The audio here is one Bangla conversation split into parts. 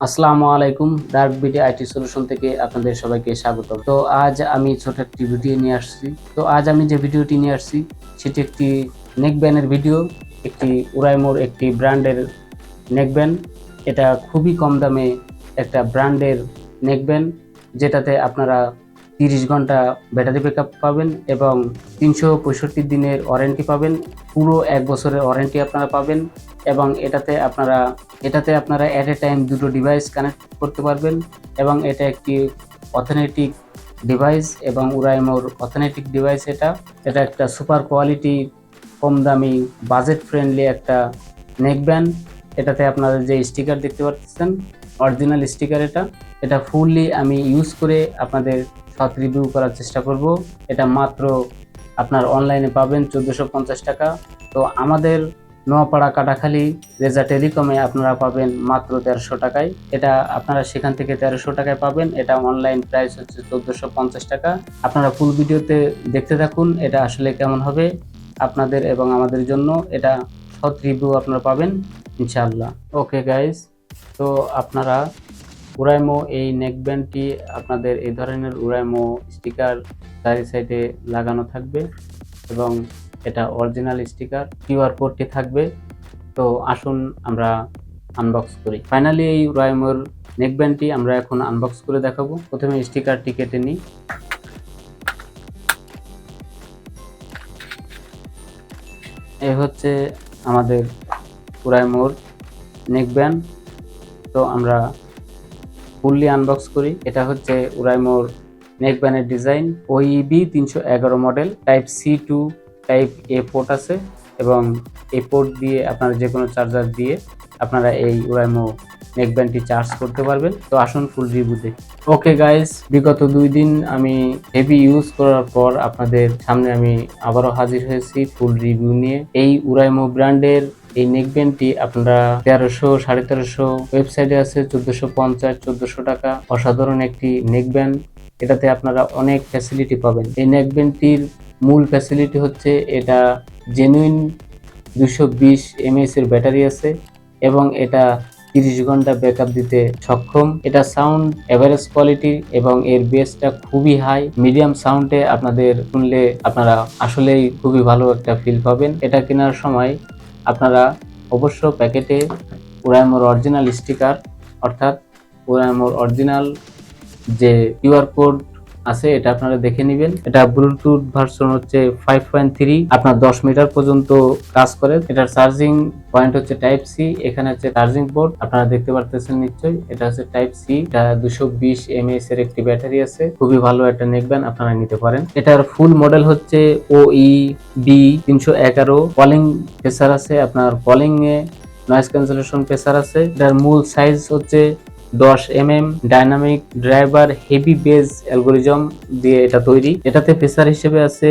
আসসালামু আলাইকুম। ডার্ক বিডি আইটি সলিউশন থেকে আপনাদের সবাইকে স্বাগত। তো আজ আমি ছোট একটি ভিডিও নিয়ে আসছি। তো আজ আমি যে ভিডিওটি নিয়ে আসছি সেটি একটি নেকব্যান্ডের ভিডিও। একটি উরাইমোর একটি ব্র্যান্ডের নেকব্যান্ড। এটা খুবই কম দামে একটা ব্র্যান্ডের নেকব্যান্ড, যেটাতে আপনারা 30 ঘন্টা ব্যাটারি ব্যাকআপ পাবেন এবং 365 দিনের ওয়ারেন্টি পাবেন। পুরো 1 বছরের ওয়ারেন্টি আপনারা পাবেন এবং এটাতে আপনারা এট এ টাইম দুটো ডিভাইস কানেক্ট করতে পারবেন এবং এটা একটি অথেন্টিক ডিভাইস এবং উরাইমোর অথেন্টিক ডিভাইস। এটা একটা সুপার কোয়ালিটি, কম দামি, বাজেট ফ্রেন্ডলি একটা নেকব্যান্ড। এটাতে আপনারা যে স্টিকার দেখতে পাচ্ছেন, অরিজিনাল স্টিকার। এটা ফুললি আমি ইউজ করে আপনাদের সৎ রিভিউ করার চেষ্টা করব। এটা মাত্র আপনার অনলাইনে পাবেন 1450 টাকা। তো আমাদের নোয়াপাড়া কাটাখালী রেজা টেলিকমে আপনারা পাবেন মাত্র 1300 টাকায়। এটা আপনারা সেখান থেকে 1300 টাকায় পাবেন। এটা অনলাইন প্রাইস হচ্ছে 1450 টাকা। আপনারা ফুল ভিডিওতে দেখতে থাকুন, এটা আসলে কেমন হবে আপনাদের এবং আমাদের জন্য। এটা সৎ রিভিউ আপনারা পাবেন ইনশাআল্লাহ। ওকে গাইস, তো আপনারা উরাইমো এই নেকব্যান্ডটি, আপনাদের এই ধরনের উরাইমো স্টিকার চারি সাইডে লাগানো থাকবে এবং এটা অরিজিনাল স্টিকার, কিউআর কোডটি থাকবে। তো আসুন আমরা আনবক্স করি। ফাইনালি এই উরাইমোর নেকব্যান্ডটি আমরা এখন আনবক্স করে দেখাবো। প্রথমে স্টিকারটি কেটে নিই। এই হচ্ছে আমাদের উরাইমোর নেকব্যান্ড। তো আমরা ফুললি আনবক্স করি। এটা হচ্ছে উরাইমোর নেকব্যান্ডের design. OEB 311 model, type C2 type A port আছে এবং এই পোর্ট দিয়ে আপনারা যে কোনো চার্জার দিয়ে আপনারা এই উরাইমো নেকব্যান্ডটি চার্জ করতে পারবেন। তো আসুন ফুল রিভিউ দেখি। ওকে গাইস, বিগত 2 দিন আমি হেভি ইউজ করার পর আপনাদের সামনে আমি আবারও হাজির হয়েছি ফুল রিভিউ নিয়ে। এই উরাইমো ব্র্যান্ডের এই নেকব্যান্ডটি আপনারা 1300, 1350 ওয়েবসাইটে আছে 1450, 1400 টাকা। অসাধারণ একটি নেকব্যান্ড। এটাতে আপনারা অনেক ফ্যাসিলিটি পাবেন। এই নেকব্যান্ডটির মূল ফ্যাসিলিটি হচ্ছে এটা জেনুইন 220 mAh এর ব্যাটারি আছে এবং এটা 30 ঘন্টা ব্যাকআপ দিতে সক্ষম। এটা সাউন্ড এভারেজ কোয়ালিটি এবং এর বেসটা খুবই হাই। মিডিয়াম সাউন্ডে আপনাদের শুনলে আপনারা আসলেই খুবই ভালো একটা ফিল পাবেন। এটা কেনার সময় আপনারা অবশ্য প্যাকেটে উরাইমোর অরিজিনাল স্টিকার, অর্থাৎ উরাইমোর অরিজিনাল যে কিউআর কোড আছে এটা আপনারা দেখে নেবেন। এটা ব্লুটুথ ভার্সন হচ্ছে 5.3, আপনার 10 মিটার পর্যন্ত কাজ করে। এটার চার্জিং পয়েন্ট হচ্ছে টাইপ সি। এখানে হচ্ছে চার্জিং পোর্ট আপনারা দেখতে পারতেছেন নিশ্চয়ই। এটা হচ্ছে টাইপ সি। এটা 220 mAh এর একটি ব্যাটারি আছে। খুবই ভালো একটা নেকব্যান্ড, আপনারা নিতে পারেন। এটার ফুল মডেল হচ্ছে OEB 311। কলিং প্রেসার আছে, আপনার কলিং এ নয়েজ ক্যান্সেলেশন প্রেসার আছে। এটার মূল সাইজ হচ্ছে 10 dynamic driver heavy bass algorithm দিয়ে এটা তৈরি। এটাতে ফিচার হিসেবে আছে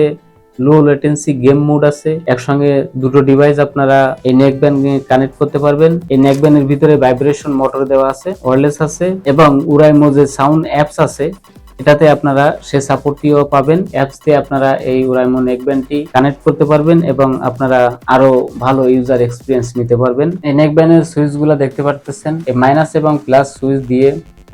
লো লেটেন্সি গেম মোড আছে। একসঙ্গে দুটো ডিভাইস আপনারা এই নেকব্যান্ড কানেক্ট করতে পারবেন। এই নেকব্যান্ডের ভিতরে ভাইব্রেশন মোটর দেওয়া আছে, ওয়্যারলেস আছে এবং উরাইমো যে সাউন্ড অ্যাপস আছে এটাতে আপনারা সে সাপোর্টটিও পাবেন। অ্যাপস দিয়ে আপনারা এই উরাইমো নেকব্যান্ডটি কানেক্ট করতে পারবেন এবং আপনারা আরো ভালো ইউজার এক্সপিরিয়েন্স নিতে পারবেন। এই নেকব্যান্ডের সুইচগুলো দেখতে পারতেছেন, এই মাইনাস এবং প্লাস সুইচ দিয়ে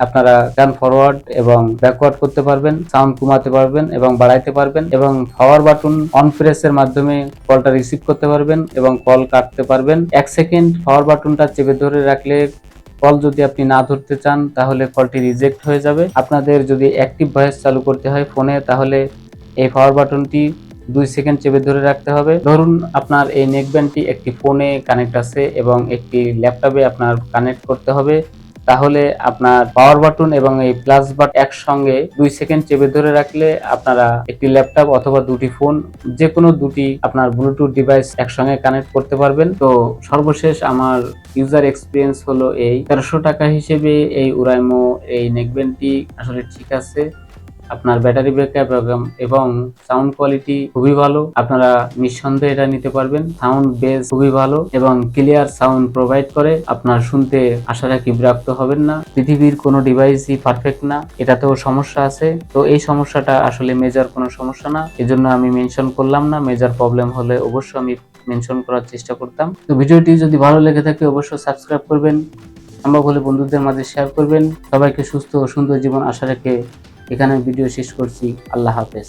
আপনারা গান ফরওয়ার্ড এবং ব্যাকওয়ার্ড করতে পারবেন, সাউন্ড কমাতে পারবেন এবং বাড়াইতে পারবেন এবং পাওয়ার বাটন অন প্রেসের মাধ্যমে কলটা রিসিভ করতে পারবেন এবং কল কাটতে পারবেন। 1 সেকেন্ড পাওয়ার বাটনটা চেপে ধরে রাখলে কল যদি আপনি না ধরতে চান তাহলে কলটি রিজেক্ট হয়ে যাবে। আপনাদের যদি অ্যাক্টিভ ভয়েস চালু করতে হয় ফোনে, তাহলে এই পাওয়ার বাটনটি 2 সেকেন্ড চেপে ধরে রাখতে হবে। ধরুন আপনার এই নেকব্যান্ডটি একটি ফোনে কানেক্ট আছে এবং একটি ল্যাপটপে আপনার কানেক্ট করতে হবে, তাহলে আপনার পাওয়ার বাটন এবং এই প্লাস বাটন একসঙ্গে 2 সেকেন্ড চেপে ধরে রাখলে আপনারা একটি ল্যাপটপ অথবা দুটি ফোন, যে কোনো দুটি আপনার ব্লুটুথ ডিভাইস একসঙ্গে কানেক্ট করতে পারবেন। তো সর্বশেষ আমার ইউজার এক্সপিরিয়েন্স হলো এই 1300 টাকা হিসেবে এই উরাইমো এই নেকব্যান্ডটি আসলে ঠিক আছে। আপনার ব্যাটারি ব্যাকআপ এবং সাউন্ড কোয়ালিটি খুবই ভালো। আপনারা নিঃসন্দেহে এটা নিতে পারবেন। সাউন্ড বেস খুবই ভালো এবং ক্লিয়ার সাউন্ড প্রোভাইড করে। আপনার শুনতে আশা রাখি বিরক্ত হবেন না। পৃথিবীর কোনো ডিভাইসই পারফেক্ট না, এটাতেও সমস্যা আছে। তো এই সমস্যাটা আসলে মেজর কোনো সমস্যা না, এজন্য আমি মেনশন করলাম না। মেজর প্রবলেম হলে অবশ্যই আমি মেনশন করার চেষ্টা করতাম। তো ভিডিওটি যদি ভালো লেগে থাকে অবশ্যই সাবস্ক্রাইব করবেন, সম্ভব হলে বন্ধুদের মাঝে শেয়ার করবেন। সবাইকে সুস্থ ও সুন্দর জীবন আশা রেখে এখানে ভিডিও শেষ করছি। আল্লাহ হাফেজ।